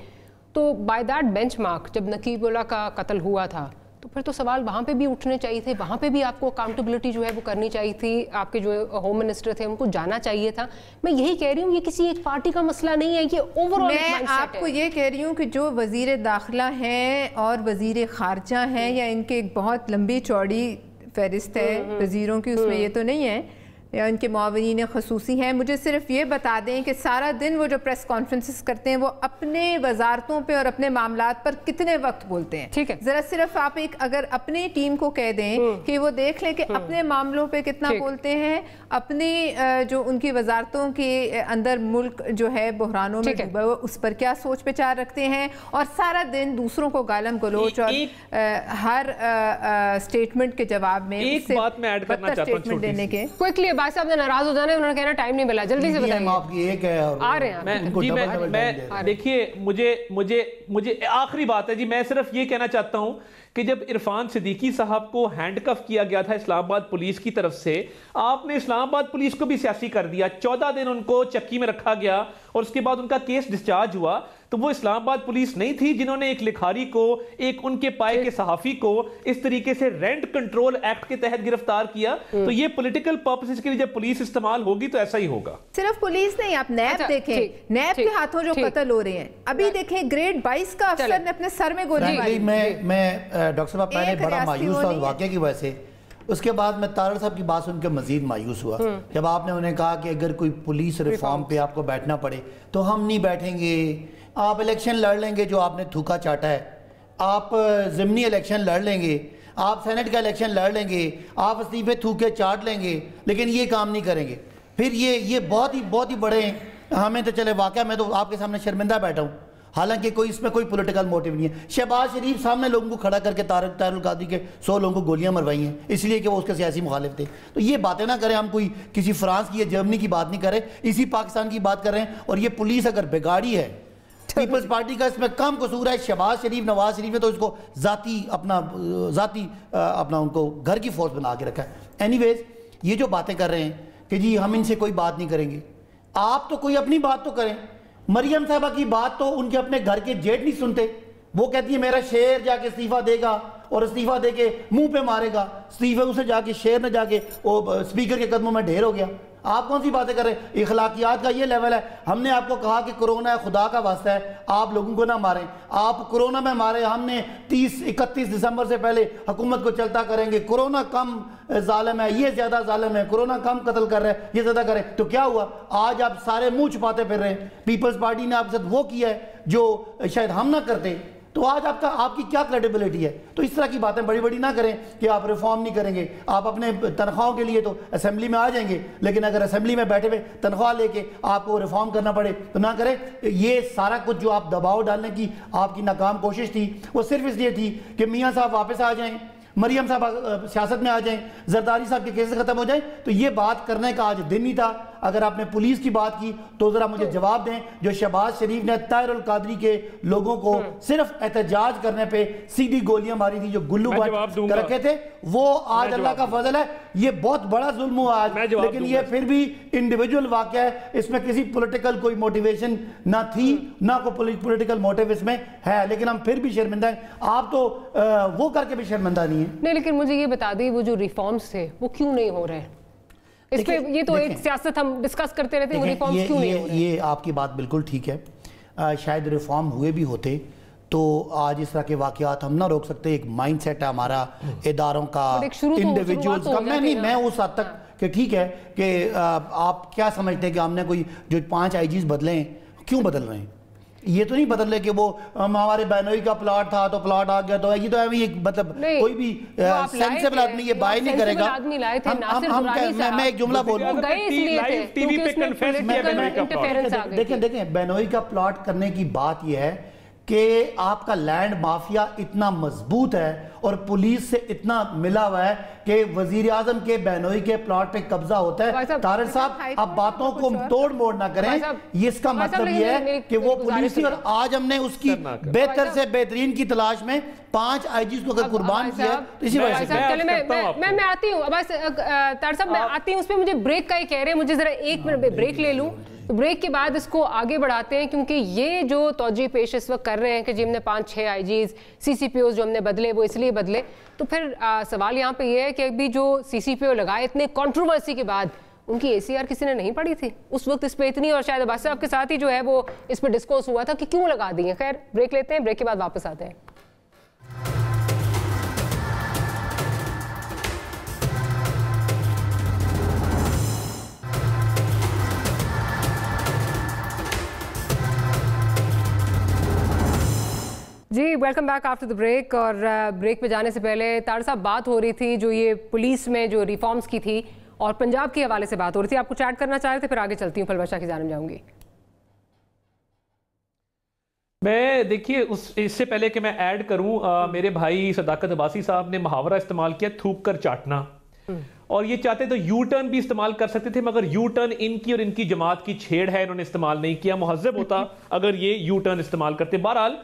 तो बाय दैट बेंचमार्क जब नकीबुल्लाह का कत्ल हुआ था तो फिर तो सवाल वहाँ पे भी उठने चाहिए थे, वहाँ पे भी आपको अकाउंटेबिलिटी जो है वो करनी चाहिए थी। आपके जो होम मिनिस्टर थे उनको जाना चाहिए था। मैं यही कह रही हूँ, ये किसी एक पार्टी का मसला नहीं है, ये ओवरऑल मैं आपको ये कह रही हूँ कि जो वजीर दाखिला हैं और वजीर खारजा हैं, या इनके एक बहुत लंबी चौड़ी फहरिस्त है वजीरों की, उसमें ये तो नहीं है, या उनके मुआविनीन खसूसी हैं। मुझे सिर्फ ये बता दें कि सारा दिन वो जो प्रेस कॉन्फ्रेंसेस करते हैं वो अपने वजारतों पे और अपने मामलात पर कितने वक्त बोलते हैं। ठीक है, ज़रा सिर्फ आप एक अगर अपनी टीम को कह दें कि वो देख लें कि अपने मामलों पे कितना बोलते हैं, अपनी जो उनकी वजारतों के अंदर मुल्क जो है बहरानों में डूबा हुआ, उस पर क्या सोच विचार रखते हैं, और सारा दिन दूसरों को गालम गलोच और हर स्टेटमेंट के जवाब में एक बात मैं ऐड करना चाहता हूं स्टेटमेंट देने के। क्विकली भाई साहब ने नाराज हो जाना है, उन्होंने कहना टाइम नहीं मिला, जल्दी से बताइए। आपकी एक है और आ रहे हैं मैं देखिए मुझे आखिरी बात है जी, मैं सिर्फ ये कहना चाहता हूं कि जब इरफान सिद्दीकी साहब को हैंडकफ किया गया था इस्लामाबाद पुलिस की तरफ से, आपने इस्लामाबाद पुलिस को भी सियासी कर दिया। 14 दिन उनको चक्की में रखा गया और उसके बाद उनका केस डिस्चार्ज हुआ। तो वो इस्लामाबाद पुलिस नहीं थी जिन्होंने एक लिखारी को, एक उनके पाए के सहाफी को इस तरीके से रेंट कंट्रोल एक्ट के तहत गिरफ्तार किया। तो ये पॉलिटिकल पर्पसेस के लिए जब पुलिस इस्तेमाल होगी तो ऐसा ही होगा। सिर्फ पुलिस नहीं, आप नैब देखें, नैब के हाथों जो कत्ल हो रहे हैं, अभी देखें ग्रेड 22 का अफसर ने अपने सर में गोली मारी। मैं डॉक्टर साहब पहले बड़ा मायूस था वाकये की वजह से, उसके बाद मैं तारड़ साहब की बात सुनकर मजीद मायूस हुआ जब आपने उन्हें कहा कि अगर कोई पुलिस रिफॉर्म पे आपको बैठना पड़े तो हम नहीं बैठेंगे, आप इलेक्शन लड़ लेंगे जो आपने थूका चाटा है, आप ज़िमनी इलेक्शन लड़ लेंगे, आप सेनेट का इलेक्शन लड़ लेंगे, आप इस्तीफे थूके चाट लेंगे, लेकिन ये काम नहीं करेंगे। फिर ये बहुत ही बड़े हैं। हमें तो चले वाकया मैं तो आपके सामने शर्मिंदा बैठा हूँ, हालांकि कोई इसमें कोई पॉलिटिकल मोटिव नहीं है। शहबाज शरीफ सामने लोगों को खड़ा करके तारुल कादरी के 100 लोगों को गोलियां मरवाई हैं इसलिए कि वो उसके सियासी मुखालिफ थे। तो ये बातें ना करें, हम कोई किसी फ्रांस की या जर्मनी की बात नहीं करें, इसी पाकिस्तान की बात कर रहे हैं। और ये पुलिस अगर बिगाड़ी है, पीपल्स पार्टी का इसमें कम कसूर है। शहबाज शरीफ, नवाज शरीफ ने तो इसको जाती अपना उनको घर की फोर्स बना के रखा है। एनीवेज, ये जो बातें कर रहे हैं कि जी हम इनसे कोई बात नहीं करेंगे, आप तो कोई अपनी बात तो करें। मरियम साहबा की बात तो उनके अपने घर के जेठ नहीं सुनते। वो कहती है मेरा शेर जाके इस्तीफा देगा और इस्तीफा देके मुंह पे मारेगा, इस्तीफे उसे जाके शेर ने जाके वो स्पीकर के कदमों में ढेर हो गया। आप कौन सी बातें कर रहे हैं? इखलाकियात का ये लेवल है। हमने आपको कहा कि कोरोना है, खुदा का वास्ता है आप लोगों को ना मारें, आप कोरोना में मारे। हमने 30-31 दिसंबर से पहले हुकूमत को चलता करेंगे, कोरोना कम जालिम है, ये ज्यादा जालिम है, कोरोना कम कत्ल कर रहे हैं, ये ज्यादा करें। तो क्या हुआ? आज आप सारे मुंह छुपाते फिर रहे हैं। पीपल्स पार्टी ने आपके साथ वो किया है जो शायद हम ना करते। तो आज आपकी क्या क्रेडिबिलिटी है? तो इस तरह की बातें बड़ी बड़ी ना करें कि आप रिफॉर्म नहीं करेंगे। आप अपने तनख्वाहों के लिए तो असेंबली में आ जाएंगे, लेकिन अगर असेंबली में बैठे हुए तनख्वाह लेके आपको रिफॉर्म करना पड़े तो ना करें। ये सारा कुछ जो आप दबाव डालने की आपकी नाकाम कोशिश थी, वो सिर्फ इसलिए थी कि मियाँ साहब वापस आ जाएं, मरियम साहब सियासत में आ जाएं, जरदारी साहब के केसेस खत्म हो जाएं। तो ये बात करने का आज दिन नहीं था। अगर आपने पुलिस की बात की तो जरा मुझे जवाब दें, जो शहबाज शरीफ ने ताहिर अल कादरी के लोगों को सिर्फ एहतजाज करने पे सीधी गोलियां मारी थी, जो गुल्लू कर रखे थे, वो आज अल्लाह का फजल है ये बहुत बड़ा जुल्म हुआ आज, लेकिन ये फिर भी इंडिविजुअल वाकया है, इसमें किसी पॉलिटिकल कोई मोटिवेशन ना थी, ना कोई पॉलिटिकल मोटिव इसमें है, लेकिन हम फिर भी शर्मिंदा हैं। आप तो वो करके भी शर्मिंदा नहीं है। नहीं, लेकिन मुझे ये बता दी, वो जो रिफॉर्म्स थे वो क्यों नहीं हो रहे? इस पे ये तो एक सियासत हम डिस्कस करते रहते हैं, रिफॉर्म्स क्यों नहीं हो रहे? ये आपकी बात बिल्कुल ठीक है। शायद रिफॉर्म हुए भी होते तो आज इस तरह के वाकयात हम ना रोक सकते। एक माइंडसेट है हमारा इदारों का, इंडिविजुअल्स का। मैं उस हद तक कि ठीक है कि आप क्या समझते हैं कि हमने कोई जो 5 IGs बदले हैं, क्यों बदल रहे हैं? ये तो नहीं बदल रहे कि वो हमारे बहनोई का प्लॉट था तो प्लॉट आ गया, तो ये तो अभी एक मतलब कोई भी सेंसिबल आदमी ये बाय नहीं करेगा। मैं एक जुमला बोलूं, देखें बहनोई का प्लॉट करने की बात यह है कि आपका लैंड माफिया इतना मजबूत है और पुलिस से इतना मिला हुआ है कि वजीर आजम के बहनोई के प्लॉट पे कब्जा होता है। तारिर साहब, आप बातों को तोड़ मोड़ ना करें, ये इसका मतलब ये है कि वो पुलिस थी और आज हमने उसकी बेहतर से बेहतरीन की तलाश में 5 IGs को अगर कुर्बान किया तो इसी वजह से। मैं आती हूँ, बस तारिर साहब मैं आती हूँ, उस पर मुझे ब्रेक का ही कह रहे हैं, मुझे जरा 1 मिनट ब्रेक ले लूँ, तो ब्रेक के बाद इसको आगे बढ़ाते हैं, क्योंकि ये जो तौजी पेश इस वक्त कर रहे हैं कि जी हमने 5-6 IGs CCPOs जो हमने बदले वो इसलिए बदले, तो फिर सवाल यहाँ पे ये है कि अभी जो CCPO लगाए इतने कंट्रोवर्सी के बाद उनकी ACR किसी ने नहीं पढ़ी थी उस वक्त इस पे इतनी, और शायद अब्बास साहब के साथ ही जो है वो इस पर डिस्कोर्स हुआ था कि क्यों लगा दी है। खैर ब्रेक लेते हैं, ब्रेक के बाद वापस आते हैं। जी welcome back after the break. और ब्रेक पे जाने से पहले तार साहब बात हो रही थी जो ये पुलिस में जो रिफॉर्म्स की थी और पंजाब के हवाले से बात हो रही थी, आप कुछ ऐड करना चाह रहे थे, फिर आगे चलती हूँ, फलबख्शा की जानिब जाऊंगी। मैं देखिए इससे पहले कि मैं ऐड करूं, मेरे भाई सदाकत अब्बासी साहब ने मुहावरा इस्तेमाल किया थूक कर चाटना, और ये चाहते तो यू टर्न भी इस्तेमाल कर सकते थे, मगर यू टर्न इनकी और इनकी जमात की छेड़ है, इन्होंने इस्तेमाल नहीं किया। मुहज़्ज़ब होता अगर ये यू टर्न इस्तेमाल करते। बहरहाल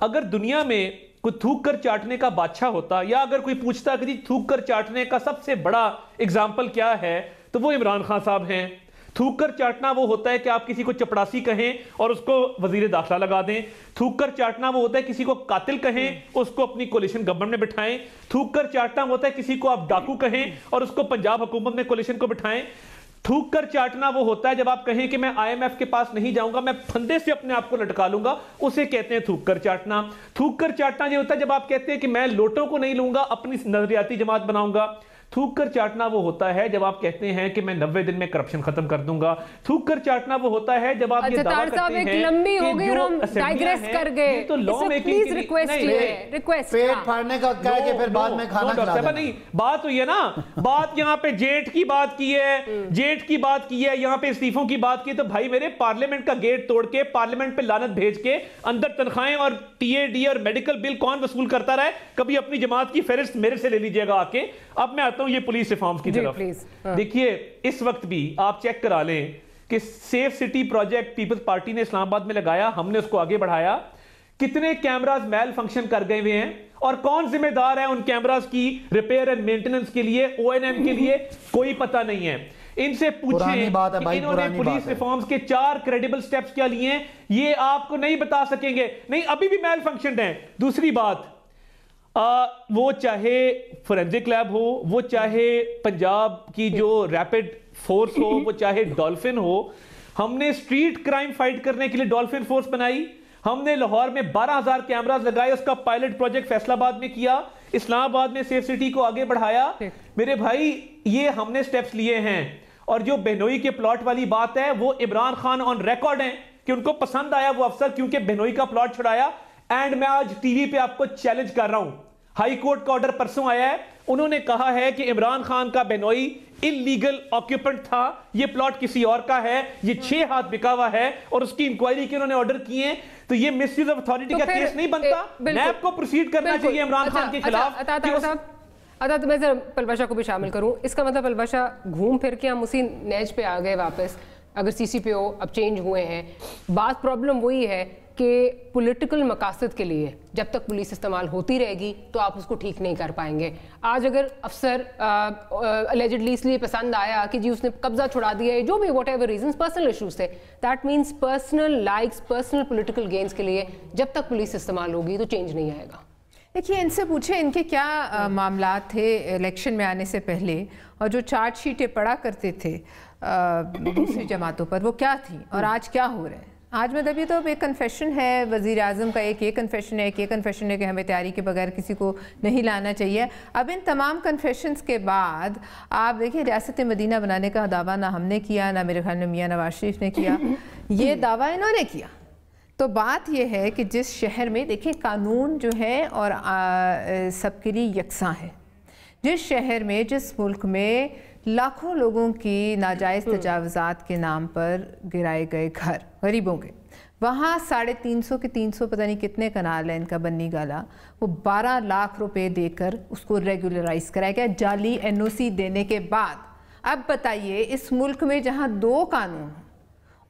अगर दुनिया में कोई थूक कर चाटने का बादशाह होता, या अगर कोई पूछता कि जी थूक कर चाटने का सबसे बड़ा एग्जाम्पल क्या है, तो वो इमरान खान साहब हैं। थूक कर चाटना वो होता है कि आप किसी को चपड़ासी कहें और उसको वजीर दाखिला लगा दें। थूक कर चाटना वो होता है किसी को कातिल कहें, उसको अपनी कोलिशन गवर्नमेंट में बिठाएं। थूक कर चाटना होता है किसी को आप डाकू कहें और उसको पंजाब हुकूमत में कोलिशन को बिठाएं। थूक कर चाटना वो होता है जब आप कहें कि मैं IMF के पास नहीं जाऊंगा, मैं फंदे से अपने आप को लटका लूंगा, उसे कहते हैं थूक कर चाटना। थूक कर चाटना ये होता है जब आप कहते हैं कि मैं लोटों को नहीं लूंगा, अपनी नजरियाती जमात बनाऊंगा। थूक कर चाटना वो होता है जब आप कहते हैं कि मैं 90 दिन में करप्शन खत्म कर दूंगा। थूक कर चाटना वो होता है जब आप ये दावा करते हैं कि लंबी हो गई और हम डाइग्रेस कर गए, तो लॉ मेकिंग की रिक्वेस्ट पेट फाड़ने का कह के फिर बाद में खाना खिला देना। नहीं, बात हुई है ना, बात यहाँ पे जेठ की बात की है, जेठ की बात की है, यहाँ पे इस्तीफों की बात की, तो भाई मेरे पार्लियामेंट का गेट तोड़ के पार्लियामेंट पे लानत भेज के अंदर तनख्वाहें और TAD और मेडिकल बिल कौन वसूल करता रहा है? कभी अपनी जमात की फहरिस्त मेरे से ले लीजिएगा आके। अब मैं आता हूं ये पुलिस रिफॉर्म्स की तरफ। देखिए इस वक्त भी आप चेक करा लें कि safe city project People's Party ने इस्लामाबाद में लगाया, हमने उसको आगे बढ़ाया, कितने कैमरास मैल फंक्शन कर गए हुए हैं और कौन जिम्मेदार है उन कैमरास की रिपेयर एंड मेंटेनेंस के लिए, ONM के लिए कोई पता नहीं है। इनसे पूछें इन्होंने पुलिस रिफॉर्म्स के 4 क्रेडिबल स्टेप्स क्या लिए हैं, ये आपको नहीं बता सकेंगे। नहीं, अभी भी मैल फंक्शन है। दूसरी बात, वो चाहे फोरेंसिक लैब हो, वो चाहे पंजाब की जो रैपिड फोर्स हो, वो चाहे डॉल्फिन हो, हमने स्ट्रीट क्राइम फाइट करने के लिए डॉल्फिन फोर्स बनाई। हमने लाहौर में 12,000 कैमरास लगाए, उसका पायलट प्रोजेक्ट फैसलाबाद में किया, इस्लामाबाद में सेफ सिटी को आगे बढ़ाया। मेरे भाई ये हमने स्टेप्स लिए हैं। और जो बेनोई के प्लॉट वाली बात है, वो इमरान खान ऑन रिकॉर्ड है कि उनको पसंद आया वो अफसर क्योंकि बेनोई का प्लॉट छुड़ाया। एंड मैं आज टीवी पे आपको चैलेंज कर रहा हूं, हाई कोर्ट का ऑर्डर परसों आया है, उन्होंने कहा है कि इमरान खान का बेनोई इलीगल ऑक्यूपेंट था, ये प्लॉट किसी और का है, ये 6 हाथ बिका हुआ है और उसकी इंक्वायरी के उन्होंने ऑर्डर किए हैं, तो ये मिसयूज ऑफ अथॉरिटी का केस नहीं बनता। नैब को प्रोसीड करना चाहिए इमरान खान के खिलाफ। तो मैं जरा पलवाशा को भी शामिल करूं, इसका मतलब पलवाशा घूम फिर के हम उसी नेज पे आ गए वापस। अगर CCPO अब चेंज हुए हैं, बात प्रॉब्लम वही है कि पॉलिटिकल मकासद के लिए जब तक पुलिस इस्तेमाल होती रहेगी तो आप उसको ठीक नहीं कर पाएंगे। आज अगर अफसर अलेजिडली इसलिए पसंद आया कि जी उसने कब्जा छुड़ा दिया है, जो भी whatever reason, personal issues थे, that means personal likes, personal political gains के लिए जब तक पुलिस इस्तेमाल होगी तो चेंज नहीं आएगा। देखिए, इनसे पूछे इनके क्या मामला थे इलेक्शन में आने से पहले, और जो चार्जशीटें पढ़ा करते थे दूसरी जमातों पर, वो क्या थी और आज क्या हो रहा है। आज मतलब ये तो अब एक कन्फेशन है वज़ीर आज़म का, एक ये कन्फेशन है, एक ये कन्फेशन है कि हमें तैयारी के बगैर किसी को नहीं लाना चाहिए। अब इन तमाम कन्फेशंस के बाद आप देखिए, रियासत मदीना बनाने का दावा ना हमने किया, ना मेरे ख्याल में मियाँ नवाज शरीफ ने किया, ये दावा इन्होंने किया। तो बात यह है कि जिस शहर में देखिए कानून जो है और सबके लिए यकसां है, जिस शहर में, जिस मुल्क में लाखों लोगों की नाजायज़ तजावुज़ात के नाम पर गिराए गए घर गरीबों के, वहाँ 350 के 300 पता नहीं कितने कनाल है इनका बन्नी गाला, वो 12 लाख रुपए देकर उसको रेगुलराइज कराया गया जाली NOC देने के बाद। अब बताइए, इस मुल्क में जहाँ 2 कानून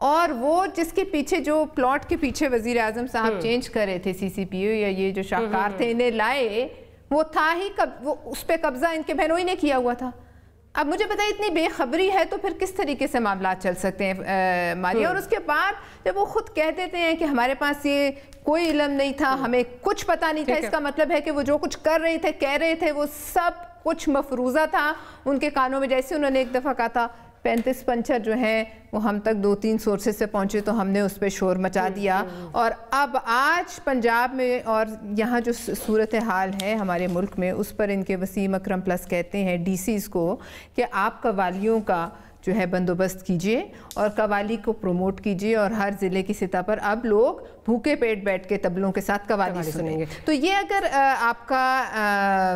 और वो जिसके पीछे, जो प्लॉट के पीछे वज़ीर आज़म साहब चेंज कर रहे थे, CCPO या ये जो शाहकार थे इन्हें लाए, वो था ही वो उस पर कब्जा इनके बहनोई ने किया हुआ था। अब मुझे पता है इतनी बेखबरी है तो फिर किस तरीके से मामला चल सकते हैं मारिया। और उसके बाद जब वो खुद कह देते हैं कि हमारे पास ये कोई इल्म नहीं था, हमें कुछ पता नहीं था, इसका मतलब है कि वो जो कुछ कर रहे थे, कह रहे थे, वो सब कुछ मफरूज़ा था उनके कानों में। जैसे उन्होंने एक दफ़ा कहा था 35 पंचर जो हैं वो हम तक 2-3 सोर्सेज से पहुँचे तो हमने उस पर शोर मचा दिया। और अब आज पंजाब में और यहाँ जो सूरत हाल है हमारे मुल्क में, उस पर इनके वसीम अकरम प्लस कहते हैं DCs को कि आप कवालियों का जो है बंदोबस्त कीजिए और कवाली को प्रमोट कीजिए, और हर ज़िले की सतह पर अब लोग भूखे पेट बैठ के तबलों के साथ कवाली सुनेंगे। तो ये अगर आपका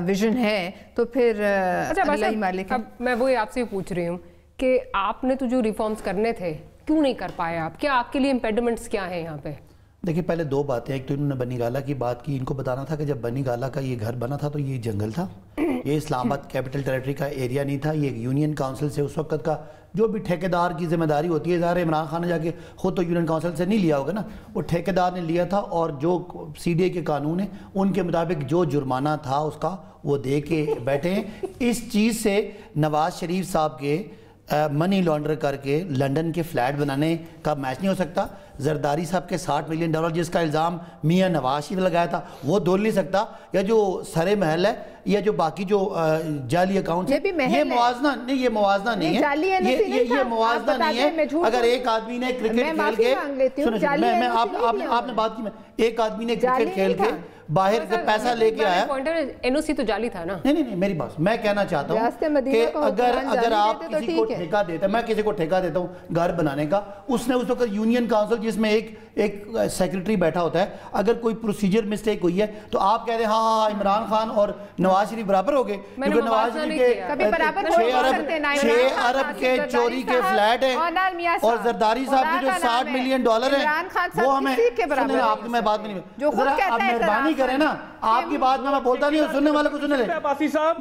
विजन है तो फिर अल्लाह ही मालिक है। अब मैं वही आपसे पूछ रही हूँ कि आपने तो जो रिफॉर्म्स करने थे क्यों नहीं कर पाए आप? क्या आपके लिए इम्पेडिमेंट्स क्या हैं यहाँ पे? देखिए, पहले 2 बातें। एक तो इन्होंने बनी गाला की बात की, इनको बताना था कि जब बनी गाला का ये घर बना था तो ये जंगल था, ये इस्लामाबाद कैपिटल टेरिटरी का एरिया नहीं था, ये यूनियन काउंसिल से उस वक्त का जो भी ठेकेदार की जिम्मेदारी होती है, ज़ाहिर इमरान खान ने जाके खुद तो यूनियन काउंसिल से नहीं लिया होगा ना, वो ठेकेदार ने लिया था। और जो CDA के कानून है उनके मुताबिक जो जुर्माना था उसका वो दे के बैठे हैं। इस चीज़ से नवाज शरीफ साहब के मनी लॉन्डर करके लंदन के फ्लैट बनाने का मैच नहीं हो सकता। जरदारी साहब के $60 मिलियन जिसका इल्ज़ाम मियाँ नवाज शरीफ लगाया था वो धोल नहीं सकता, या जो सरे महल है या जो बाकी जो जाली अकाउंट है, ये मुआवजा नहीं, ये मुआवजा नहीं है, ये मुआवजा नहीं है। अगर एक आदमी ने क्रिकेट खेल के, मैं आपने बात की, मैं एक आदमी ने क्रिकेट खेल के बाहर से पैसा लेके आया, NOC तो जाली था ना। नहीं मेरी बात, मैं कहना चाहता हूँ कि अगर आप किसी को ठेका देते, मैं किसी को ठेका देता हूँ घर बनाने का, उसने उस वक्त यूनियन काउंसिल जिसमें एक सेक्रेटरी बैठा होता है, अगर कोई प्रोसीजर मिस्टेक हुई है तो आप कहते हैं हाँ इमरान खान और नवाज शरीफ बराबर हो गए, क्योंकि नवाज शरीफ के 6 अरब के चोरी के फ्लैट है और जरदारी साहब के जो $60 मिलियन है वो हमें, आपकी मैं बात नहीं, आप मेहरबानी करें ना, आपकी बात में मैं बोलता नहीं हूँ, सुनने वाले को सुनने ले,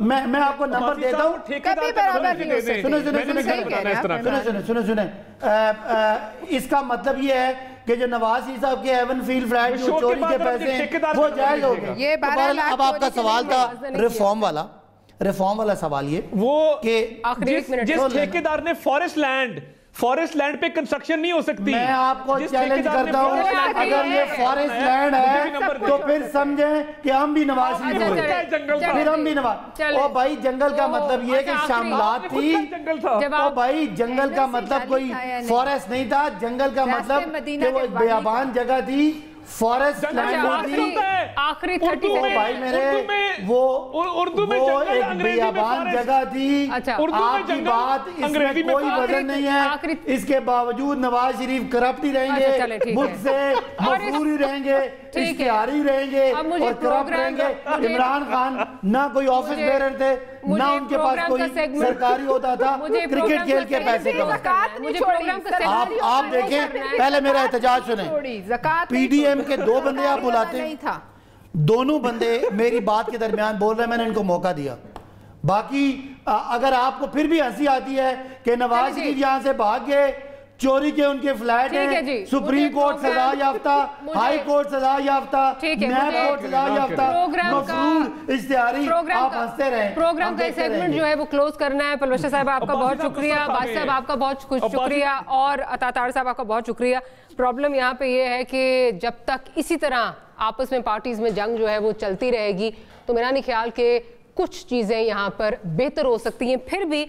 मैं आपको नंबर देता हूँ। सुने, इसका मतलब ये है कि जो नवाज शरीफ साहब के हेवन फील्ड फ्लैट जो चोरी के पैसे हैं वो जायज हो गए। अब आपका सवाल था रिफॉर्म वाला सवाल, ये वो कि जिस ठेकेदार ने फॉरेस्ट लैंड पे कंस्ट्रक्शन नहीं हो सकती। मैं आपको चैलेंज करता हूँ, अगर ये फॉरेस्ट लैंड है तो फिर समझें कि हम भी नवाज शरीफ हुए, फिर हम भी नवाज। ओ भाई, जंगल का मतलब ये कि शामलात थी। ओ भाई, जंगल का मतलब कोई फॉरेस्ट नहीं था, जंगल का मतलब कि वो एक बेयाबान जगह थी, फॉरेस्ट लैंड थी। आखिरी उर्दू में, भाई मेरे उर्दू में जंगल, एक अंग्रेजी में बियाबान जगह थी। अच्छा, आपकी बात इसमें कोई वजन नहीं है। इसके बावजूद नवाज शरीफ करप्ट ही रहेंगे, मुझसे मफरूर रहेंगे, इश्तिहारी रहेंगे और करप्ट रहेंगे। इमरान खान ना कोई ऑफिस बेरर थे, ना उनके पास कोई सरकारी होता था, क्रिकेट खेल के पैसे कमाए। आप देखें, पहले मेरा एहतजाज सुने। पीडीएम के 2 बंदे आप बुलाते हैं, दोनों बंदे मेरी बात के दरमियान बोल रहे हैं, मैंने इनको मौका दिया। बाकी अगर आपको फिर भी हंसी आती है कि नवाज शरीफ यहां से भाग गए, चोरी के उनके फ्लैट हैं, सुप्रीम कोर्ट सजा याफ्ता, हाई कोर्ट सजा याफ्ता, न्याय कोर्ट सजा याफ्ता, मफरूर इश्तिहारी, आप हंसते रहे। प्रोग्राम का सेगमेंट जो है वो क्लोज करना है। पलवशा साहब आपका बहुत शुक्रिया, बादशाह साहब आपका बहुत शुक्रिया और अतातार साहब आपका बहुत शुक्रिया। प्रॉब्लम यहाँ पे ये है कि जब तक इसी तरह आपस में पार्टीज में जंग जो है वो चलती रहेगी तो मेरा नहीं ख्याल कि कुछ चीज़ें यहाँ पर बेहतर हो सकती हैं। फिर भी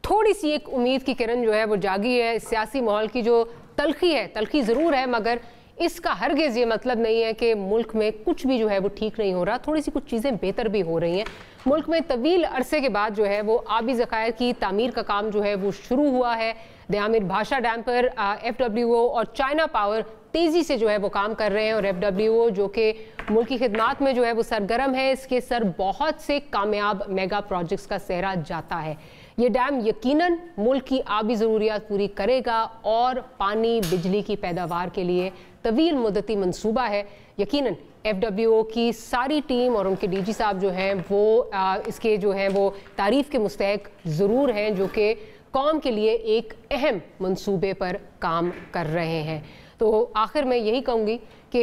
थोड़ी सी एक उम्मीद की किरण जो है वो जागी है। सियासी माहौल की जो तलखी है, तलखी ज़रूर है, मगर इसका हरगिज़ ये मतलब नहीं है कि मुल्क में कुछ भी जो है वो ठीक नहीं हो रहा। थोड़ी सी कुछ चीज़ें बेहतर भी हो रही हैं। मुल्क में तवील अरसे के बाद जो है वो आबी ज़खायर की तामीर का काम जो है वो शुरू हुआ है। दयामिर भाषा डैम पर FWO और चाइना पावर तेज़ी से जो है वो काम कर रहे हैं और FWO जो कि मुल्क की खिदमात में जो है वो सरगर्म है, इसके सर बहुत से कामयाब मेगा प्रोजेक्ट्स का सेहरा जाता है। ये डैम यकीनन मुल्क की आबी ज़रूरियात पूरी करेगा और पानी बिजली की पैदावार के लिए तवील मुद्दती मंसूबा है। यकीनन FWO की सारी टीम और उनके DG साहब जो हैं वो इसके जो हैं वो तारीफ़ के मुस्तहक ज़रूर हैं, जो कि कौम के लिए एक अहम मंसूबे पर काम कर रहे हैं। तो आखिर मैं यही कहूँगी कि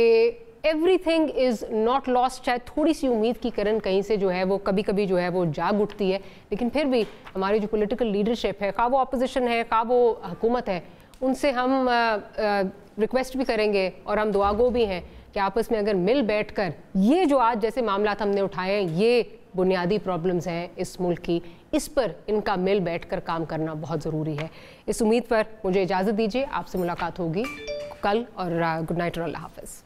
एवरीथिंग इज़ नॉट लॉस्ट। चाहे थोड़ी सी उम्मीद की किरण कहीं से जो है वो कभी कभी जो है वो जाग उठती है, लेकिन फिर भी हमारी जो पॉलिटिकल लीडरशिप है, खा वो अपोजिशन है, खा वो हुकूमत है, उनसे हम रिक्वेस्ट भी करेंगे और हम दुआगो भी हैं कि आपस में अगर मिल बैठकर ये जो आज जैसे मामला हमने उठाए हैं, ये बुनियादी प्रॉब्लम्स हैं इस मुल्क की, इस पर इनका मिल बैठकर काम करना बहुत ज़रूरी है। इस उम्मीद पर मुझे इजाज़त दीजिए, आपसे मुलाकात होगी कल और गुड नाइट और अल्लाह हाफ़िज़।